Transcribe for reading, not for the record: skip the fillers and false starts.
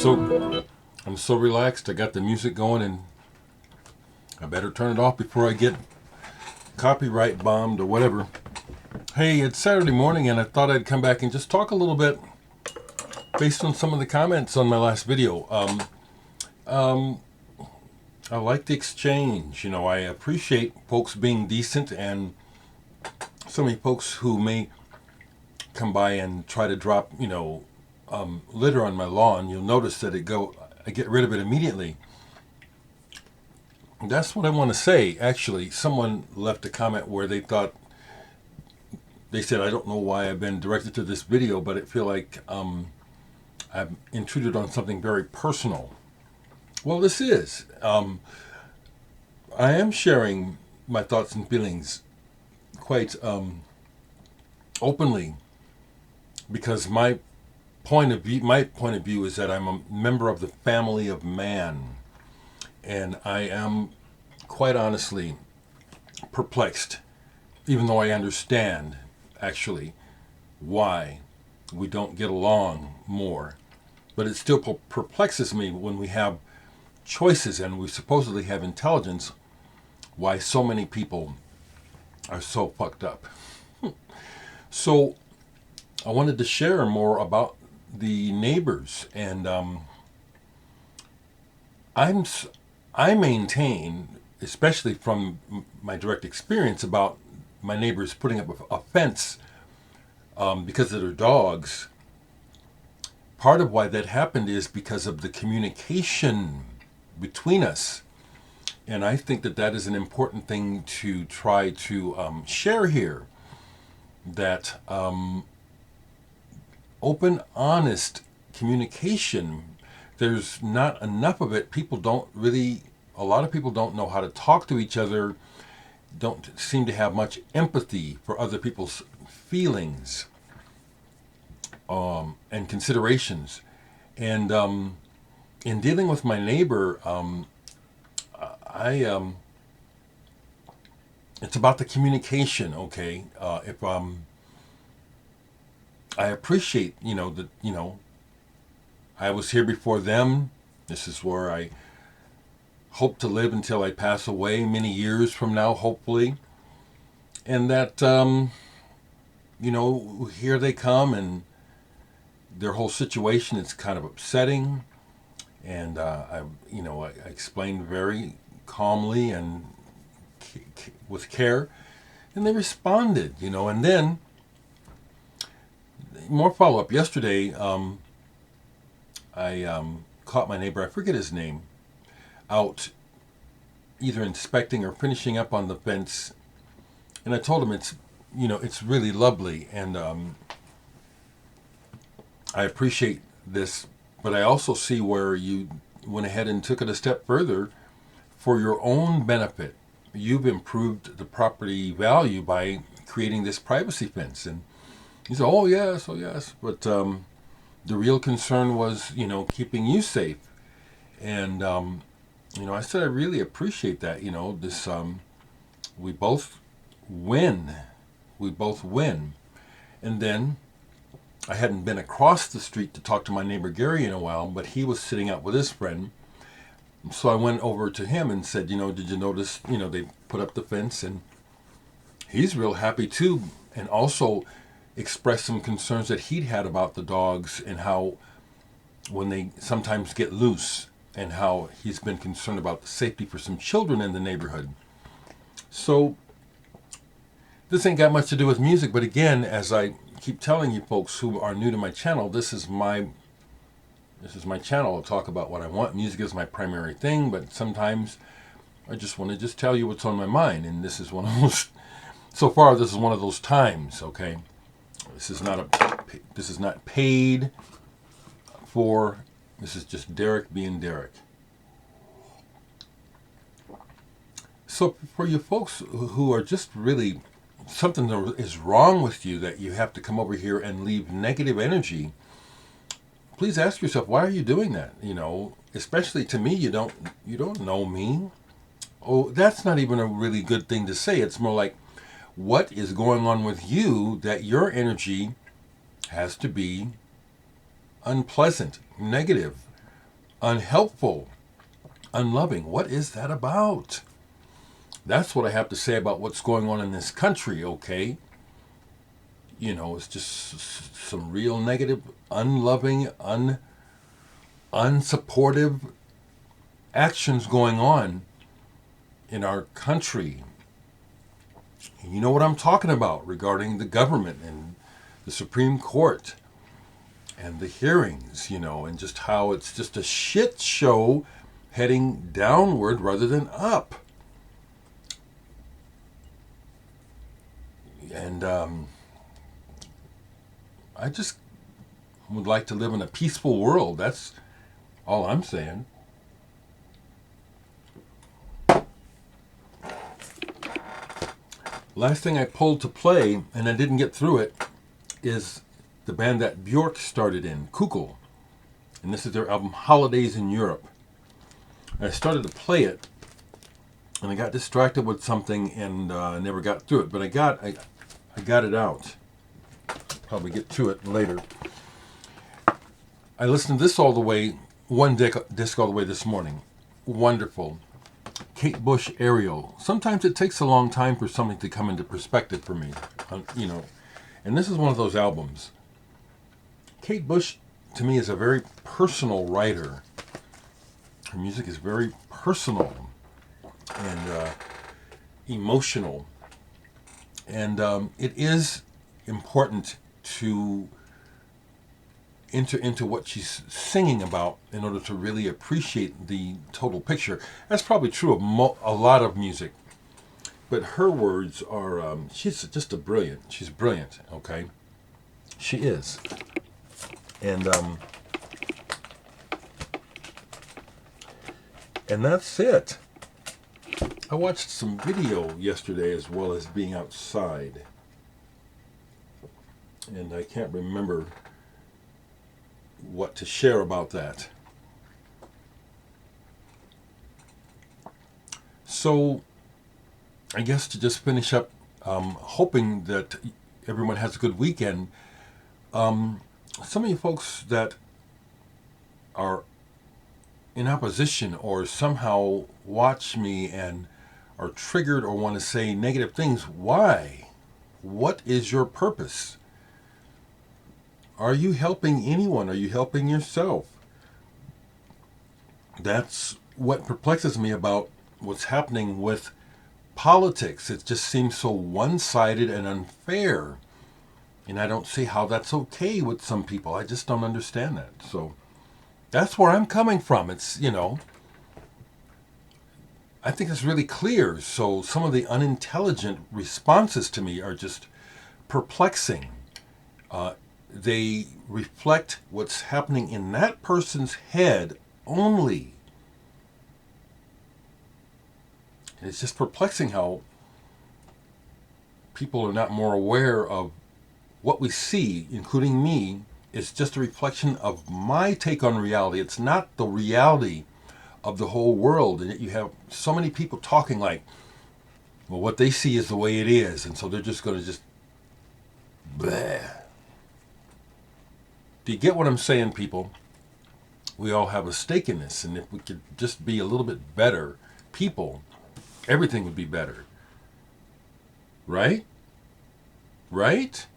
I'm so relaxed. I got the music going, and I better turn it off before I get copyright bombed or whatever. Hey, it's Saturday morning, and I thought I'd come back and just talk a little bit based on some of the comments on my last video. I like the exchange. You know, I appreciate folks being decent, and so many folks who may come by and try to drop, litter on my lawn. You'll notice that I get rid of it immediately. That's what I want to say. Actually, someone left a comment where they said, I don't know why I've been directed to this video, but I feel like I've intruded on something very personal. Well, this is. I am sharing my thoughts and feelings quite openly, because my point of view is that I'm a member of the family of man, and I am quite honestly perplexed, even though I understand actually why we don't get along more. But it still perplexes me when we have choices and we supposedly have intelligence, why so many people are so fucked up. So I wanted to share more about the neighbors, and I maintain, especially from my direct experience, about my neighbors putting up a fence because of their dogs. Part of why that happened is because of the communication between us. And I think that is an important thing to try to share here. That open, honest communication, there's not enough of it. A lot of people don't know how to talk to each other, don't seem to have much empathy for other people's feelings and considerations. And in dealing with my neighbor, it's about the communication, okay? If I appreciate, I was here before them. This is where I hope to live until I pass away, many years from now, hopefully. And that, here they come, and their whole situation is kind of upsetting. And I explained very calmly and with care, and they responded, and then more follow-up. Yesterday, I caught my neighbor, I forget his name, out either inspecting or finishing up on the fence, and I told him it's really lovely, and I appreciate this, but I also see where you went ahead and took it a step further for your own benefit. You've improved the property value by creating this privacy fence. And he said, oh yes. But the real concern was, keeping you safe. And, I said, I really appreciate that. We both win. And then I hadn't been across the street to talk to my neighbor Gary in a while, but he was sitting out with his friend. So I went over to him and said, did you notice, they put up the fence? And he's real happy too. And also expressed some concerns that he'd had about the dogs, and how when they sometimes get loose, and how he's been concerned about the safety for some children in the neighborhood. So this ain't got much to do with music, but again, as I keep telling you folks who are new to my channel, this is my channel. I'll talk about what I want. Music is my primary thing, but sometimes I just want to tell you what's on my mind, and this is one of those. So far, this is one of those times. Okay, this is not paid for. This is just Dereck being Dereck. So for you folks who are just really, something is wrong with you, that you have to come over here and leave negative energy, please ask yourself, why are you doing that? Especially to me, you don't know me. Oh, that's not even a really good thing to say. It's more like, what is going on with you that your energy has to be unpleasant, negative? unhelpful, unloving. What is that about? That's what I have to say about what's going on in this country, okay? It's just some real negative, unloving, unsupportive actions going on in our country. You know what I'm talking about regarding the government and the Supreme Court and the hearings, and just how it's just a shit show heading downward rather than up. And I just would like to live in a peaceful world. That's all I'm saying. Last thing I pulled to play, and I didn't get through it, is the band that Bjork started in, Kukl. And this is their album Holidays in Europe. And I started to play it, and I got distracted with something and I never got through it. But I got it out. Probably get to it later. I listened to this all the way, one disc all the way this morning. Wonderful. Kate Bush, Ariel. Sometimes it takes a long time for something to come into perspective for me, And this is one of those albums. Kate Bush, to me, is a very personal writer. Her music is very personal and emotional. And it is important to enter into what she's singing about in order to really appreciate the total picture. That's probably true of a lot of music. But her words are, she's just she's brilliant, okay? She is. And that's it. I watched some video yesterday as well as being outside. And I can't remember what to share about that. So, I guess to just finish up, hoping that everyone has a good weekend. Some of you folks that are in opposition or somehow watch me and are triggered or want to say negative things, why? What is your purpose? Are you helping anyone? Are you helping yourself? That's what perplexes me about what's happening with politics. It just seems so one-sided and unfair. And I don't see how that's okay with some people. I just don't understand that. So that's where I'm coming from. It's, I think it's really clear. So some of the unintelligent responses to me are just perplexing. They reflect what's happening in that person's head only. And it's just perplexing how people are not more aware of what we see, including me, is just a reflection of my take on reality. It's not the reality of the whole world. And yet you have so many people talking like, well, what they see is the way it is. And so they're just going to just, bleh. Do you get what I'm saying, people? We all have a stake in this. And if we could just be a little bit better people, everything would be better. Right? Right?